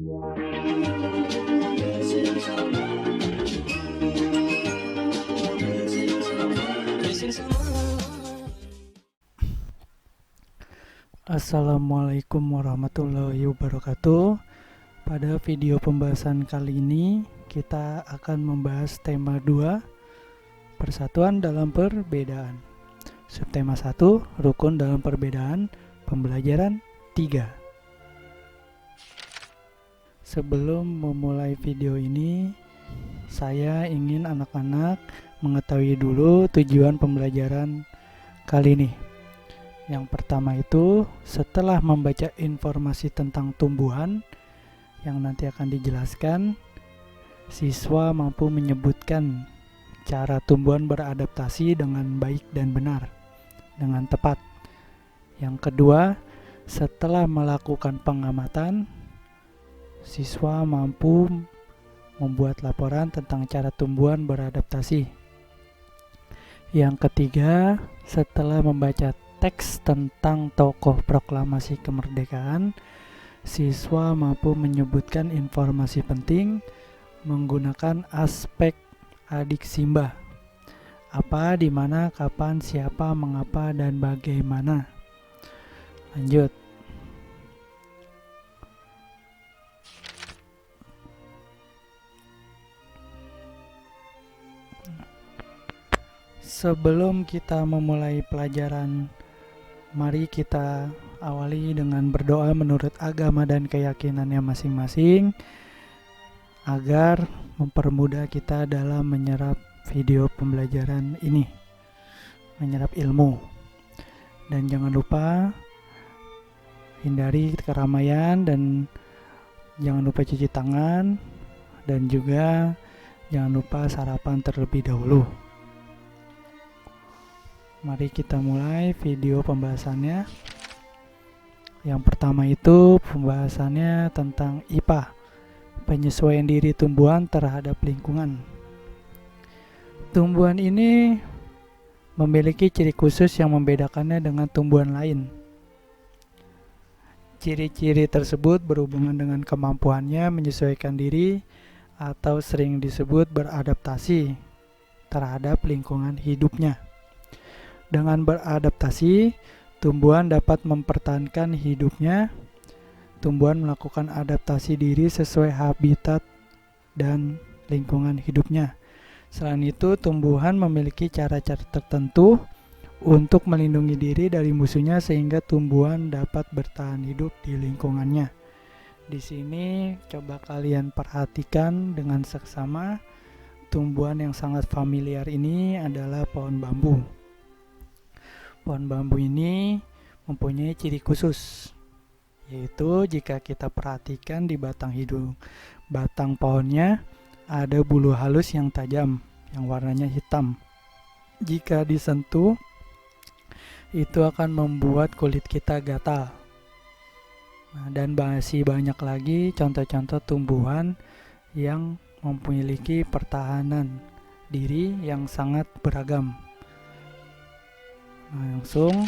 Assalamualaikum warahmatullahi wabarakatuh. Pada video pembahasan kali ini kita akan membahas tema 2, persatuan dalam perbedaan. Subtema 1, rukun dalam perbedaan, pembelajaran 3. Sebelum memulai video ini, saya ingin anak-anak mengetahui dulu tujuan pembelajaran kali ini. Yang pertama itu, setelah membaca informasi tentang tumbuhan yang nanti akan dijelaskan, siswa mampu menyebutkan cara tumbuhan beradaptasi dengan baik dan benar, dengan tepat. Yang kedua, setelah melakukan pengamatan, siswa mampu membuat laporan tentang cara tumbuhan beradaptasi. Yang ketiga, setelah membaca teks tentang tokoh proklamasi kemerdekaan, siswa mampu menyebutkan informasi penting menggunakan aspek adik simbah. Apa, di mana, kapan, siapa, mengapa, dan bagaimana. Lanjut. Sebelum kita memulai pelajaran, mari kita awali dengan berdoa menurut agama dan keyakinannya masing-masing agar mempermudah kita dalam menyerap video pembelajaran ini, menyerap ilmu. Dan jangan lupa hindari keramaian dan jangan lupa cuci tangan, dan juga jangan lupa sarapan terlebih dahulu. Mari kita mulai video pembahasannya. Yang pertama itu pembahasannya tentang IPA, penyesuaian diri tumbuhan terhadap lingkungan. Tumbuhan ini memiliki ciri khusus yang membedakannya dengan tumbuhan lain. Ciri-ciri tersebut berhubungan dengan kemampuannya menyesuaikan diri atau sering disebut beradaptasi terhadap lingkungan hidupnya. Dengan beradaptasi, tumbuhan dapat mempertahankan hidupnya. Tumbuhan melakukan adaptasi diri sesuai habitat dan lingkungan hidupnya. Selain itu, tumbuhan memiliki cara-cara tertentu untuk melindungi diri dari musuhnya sehingga tumbuhan dapat bertahan hidup di lingkungannya. Di sini coba kalian perhatikan dengan seksama, tumbuhan yang sangat familiar ini adalah pohon bambu. Pohon bambu ini mempunyai ciri khusus, yaitu jika kita perhatikan di batang pohonnya ada bulu halus yang tajam, yang warnanya hitam. Jika disentuh, itu akan membuat kulit kita gatal. Dan masih banyak lagi contoh-contoh tumbuhan yang memiliki pertahanan diri yang sangat beragam. Langsung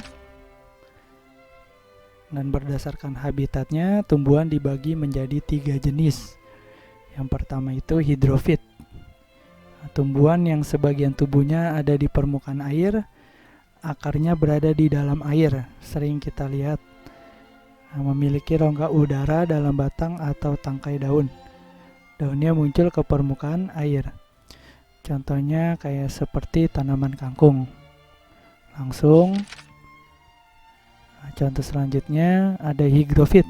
dan berdasarkan habitatnya, tumbuhan dibagi menjadi 3 jenis. Yang pertama itu hidrofit, tumbuhan yang sebagian tubuhnya ada di permukaan air, akarnya berada di dalam air. Sering kita lihat memiliki rongga udara dalam batang atau tangkai daun. Daunnya muncul ke permukaan air. Contohnya kayak seperti tanaman kangkung. Langsung, contoh selanjutnya ada higrofit.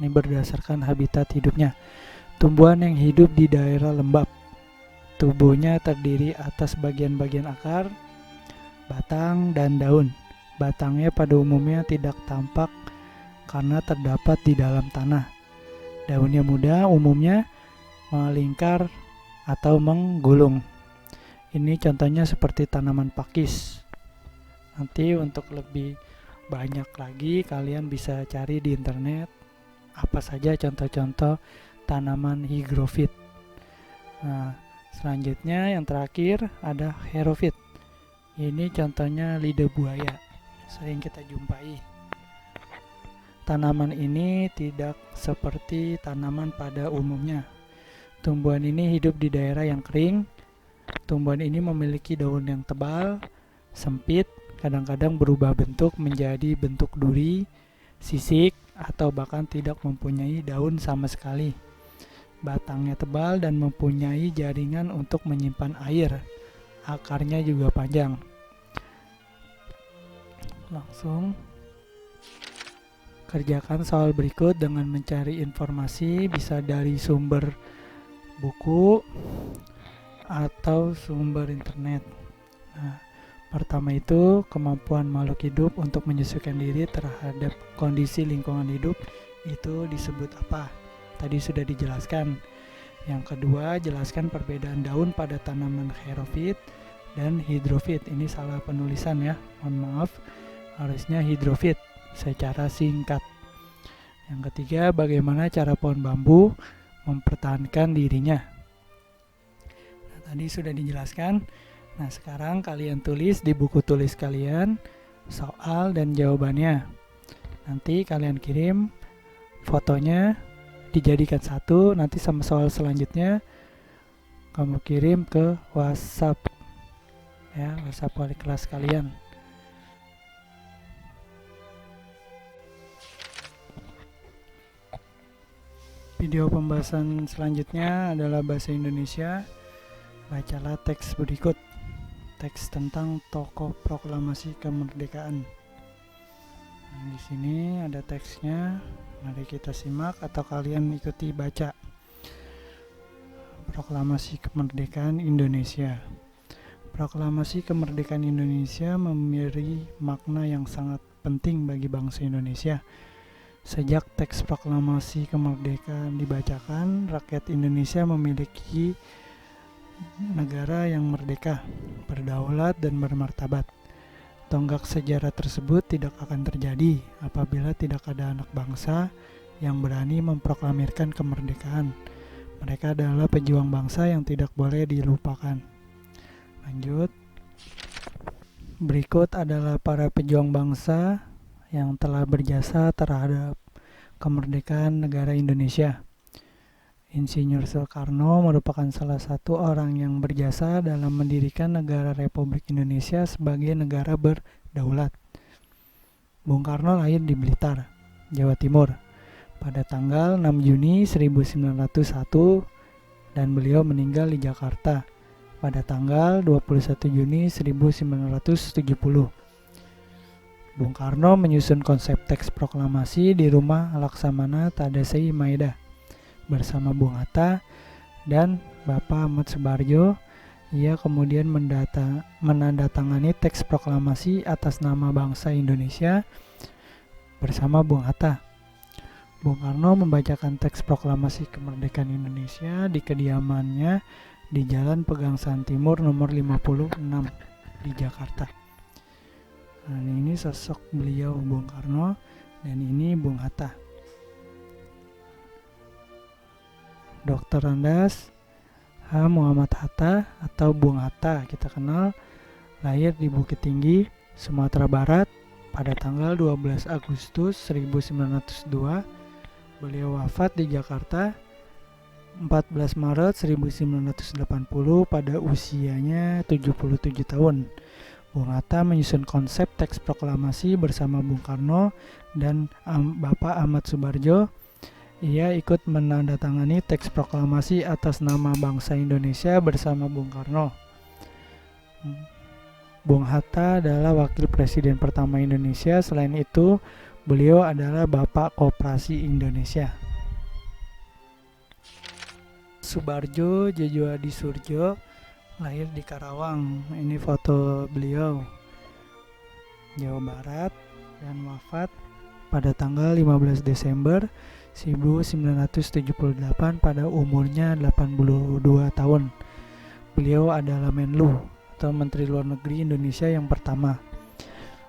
Ini berdasarkan habitat hidupnya. Tumbuhan yang hidup di daerah lembab. Tubuhnya terdiri atas bagian-bagian akar, batang, dan daun. Batangnya pada umumnya tidak tampak karena terdapat di dalam tanah. Daunnya muda, umumnya melingkar atau menggulung. Ini contohnya seperti tanaman pakis. Nanti untuk lebih banyak lagi kalian bisa cari di internet apa saja contoh-contoh tanaman higrofit. Nah, selanjutnya yang terakhir ada herofit. Ini contohnya lidah buaya, sering kita jumpai. Tanaman ini tidak seperti tanaman pada umumnya. Tumbuhan ini hidup di daerah yang kering. Tumbuhan ini memiliki daun yang tebal, sempit, kadang-kadang berubah bentuk menjadi bentuk duri, sisik, atau bahkan tidak mempunyai daun sama sekali. Batangnya tebal dan mempunyai jaringan untuk menyimpan air. Akarnya juga panjang. Langsung kerjakan soal berikut dengan mencari informasi, bisa dari sumber buku atau sumber internet. Nah, pertama itu kemampuan makhluk hidup untuk menyesuaikan diri terhadap kondisi lingkungan hidup itu disebut apa? Tadi sudah dijelaskan. Yang kedua, jelaskan perbedaan daun pada tanaman xerofit dan hidrofit. Ini salah penulisan ya, mohon maaf. Harusnya hidrofit secara singkat. Yang ketiga, bagaimana cara pohon bambu mempertahankan dirinya. Nah, tadi sudah dijelaskan. Nah, sekarang kalian tulis di buku tulis kalian soal dan jawabannya. Nanti kalian kirim fotonya, dijadikan satu, nanti sama soal selanjutnya kamu kirim ke WhatsApp ya, WhatsApp wali kelas kalian. Video pembahasan selanjutnya adalah bahasa Indonesia. Bacalah teks berikut. Teks tentang tokoh proklamasi kemerdekaan. Nah, di sini ada teksnya. Mari kita simak atau kalian ikuti baca. Proklamasi kemerdekaan Indonesia. Proklamasi kemerdekaan Indonesia memiliki makna yang sangat penting bagi bangsa Indonesia. Sejak teks proklamasi kemerdekaan dibacakan, rakyat Indonesia memiliki negara yang merdeka, berdaulat, dan bermartabat. Tonggak sejarah tersebut tidak akan terjadi apabila tidak ada anak bangsa yang berani memproklamirkan kemerdekaan. Mereka adalah pejuang bangsa yang tidak boleh dilupakan. Lanjut. Berikut adalah para pejuang bangsa yang telah berjasa terhadap kemerdekaan negara Indonesia. Insinyur Soekarno merupakan salah satu orang yang berjasa dalam mendirikan negara Republik Indonesia sebagai negara berdaulat. Bung Karno lahir di Blitar, Jawa Timur, pada tanggal 6 Juni 1901 dan beliau meninggal di Jakarta pada tanggal 21 Juni 1970. Bung Karno menyusun konsep teks proklamasi di rumah Laksamana Tadasi Maeda bersama Bung Hatta dan Bapak Ahmad Subarjo. Ia kemudian menandatangani teks proklamasi atas nama bangsa Indonesia bersama Bung Hatta. Bung Karno membacakan teks proklamasi kemerdekaan Indonesia di kediamannya di Jalan Pegangsaan Timur nomor 56 di Jakarta. Nah, ini sosok beliau Bung Karno dan ini Bung Hatta. Dr. Andes H. Muhammad Hatta atau Bung Hatta kita kenal, lahir di Bukit Tinggi, Sumatera Barat pada tanggal 12 Agustus 1902. Beliau wafat di Jakarta 14 Maret 1980 pada usianya 77 tahun. Bung Hatta menyusun konsep teks proklamasi bersama Bung Karno dan Bapak Ahmad Subarjo. Ia ikut menandatangani teks proklamasi atas nama bangsa Indonesia bersama Bung Karno. Bung Hatta adalah wakil presiden pertama Indonesia. Selain itu, beliau adalah Bapak Koperasi Indonesia. Subarjo Jojo Adi Surjo lahir di Karawang. Ini foto beliau, Jawa Barat, dan wafat pada tanggal 15 Desember 1978 pada umurnya 82 tahun. Beliau adalah Menlu atau Menteri Luar Negeri Indonesia yang pertama.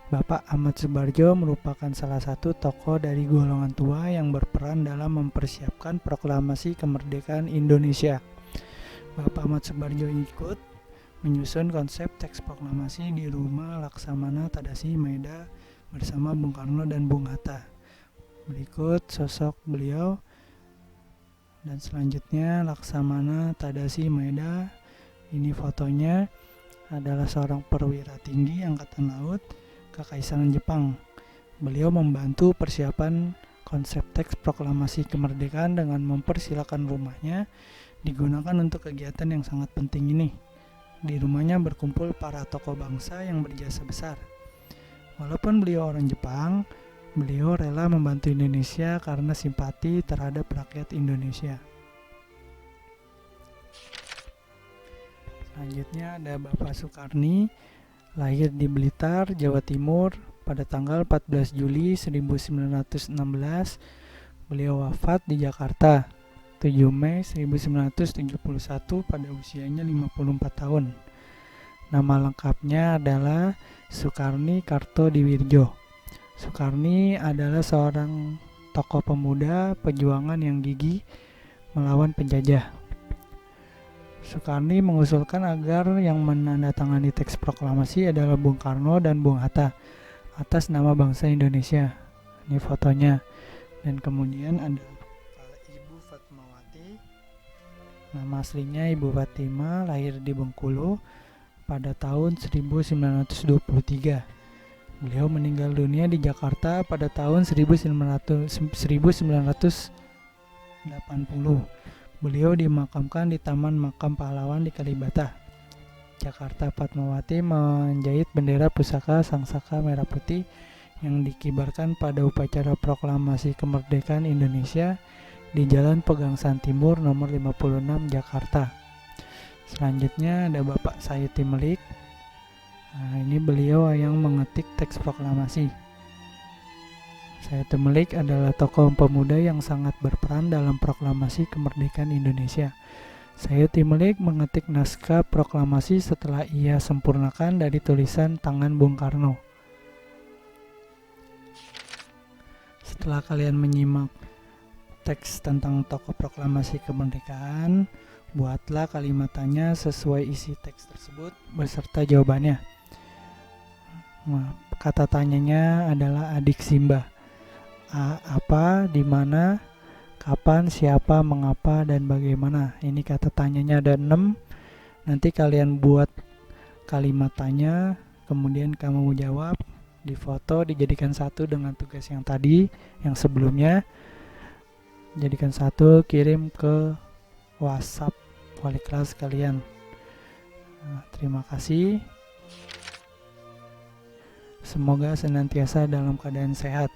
Bapak Ahmad Subarjo merupakan salah satu tokoh dari golongan tua yang berperan dalam mempersiapkan proklamasi kemerdekaan Indonesia. Bapak Ahmad Subarjo ikut menyusun konsep teks proklamasi di rumah Laksamana Tadasi Maeda bersama Bung Karno dan Bung Hatta. Berikut sosok beliau. Dan selanjutnya Laksamana Tadashi Maeda. Ini fotonya, adalah seorang perwira tinggi Angkatan Laut Kekaisaran Jepang. Beliau membantu persiapan konsep teks proklamasi kemerdekaan dengan mempersilakan rumahnya digunakan untuk kegiatan yang sangat penting ini. Di rumahnya berkumpul para tokoh bangsa yang berjasa besar. Walaupun beliau orang Jepang, beliau rela membantu Indonesia karena simpati terhadap rakyat Indonesia. Selanjutnya ada Bapak Sukarni, lahir di Blitar, Jawa Timur pada tanggal 14 Juli 1916. Beliau wafat di Jakarta 7 Mei 1971 pada usianya 54 tahun. Nama lengkapnya adalah Sukarni Kartodiwirjo. Sukarni adalah seorang tokoh pemuda perjuangan yang gigih melawan penjajah. Sukarni mengusulkan agar yang menandatangani teks proklamasi adalah Bung Karno dan Bung Hatta atas nama bangsa Indonesia. Ini fotonya. Dan kemudian ada Ibu Fatmawati. Nama aslinya Ibu Fatima, lahir di Bengkulu pada tahun 1923. Beliau meninggal dunia di Jakarta pada tahun 1980. Beliau dimakamkan di Taman Makam Pahlawan di Kalibata, Jakarta. Fatmawati menjahit bendera pusaka Sangsaka Merah Putih yang dikibarkan pada upacara proklamasi kemerdekaan Indonesia di Jalan Pegangsaan Timur nomor 56 Jakarta. Selanjutnya ada Bapak Sayuti Melik. Ini beliau yang mengetik teks proklamasi. Sayuti Melik adalah tokoh pemuda yang sangat berperan dalam proklamasi kemerdekaan Indonesia. Sayuti Melik mengetik naskah proklamasi setelah ia sempurnakan dari tulisan tangan Bung Karno. Setelah kalian menyimak teks tentang tokoh proklamasi kemerdekaan, buatlah kalimat tanya sesuai isi teks tersebut beserta jawabannya. Kata tanyanya adalah adik Simba. Apa, di mana, kapan, siapa, mengapa, dan bagaimana. Ini kata tanyanya ada 6. Nanti kalian buat kalimat tanya, kemudian kamu jawab, difoto, dijadikan satu dengan tugas yang tadi, yang sebelumnya. Jadikan satu, kirim ke WhatsApp wali kelas kalian. Terima kasih. Semoga senantiasa dalam keadaan sehat.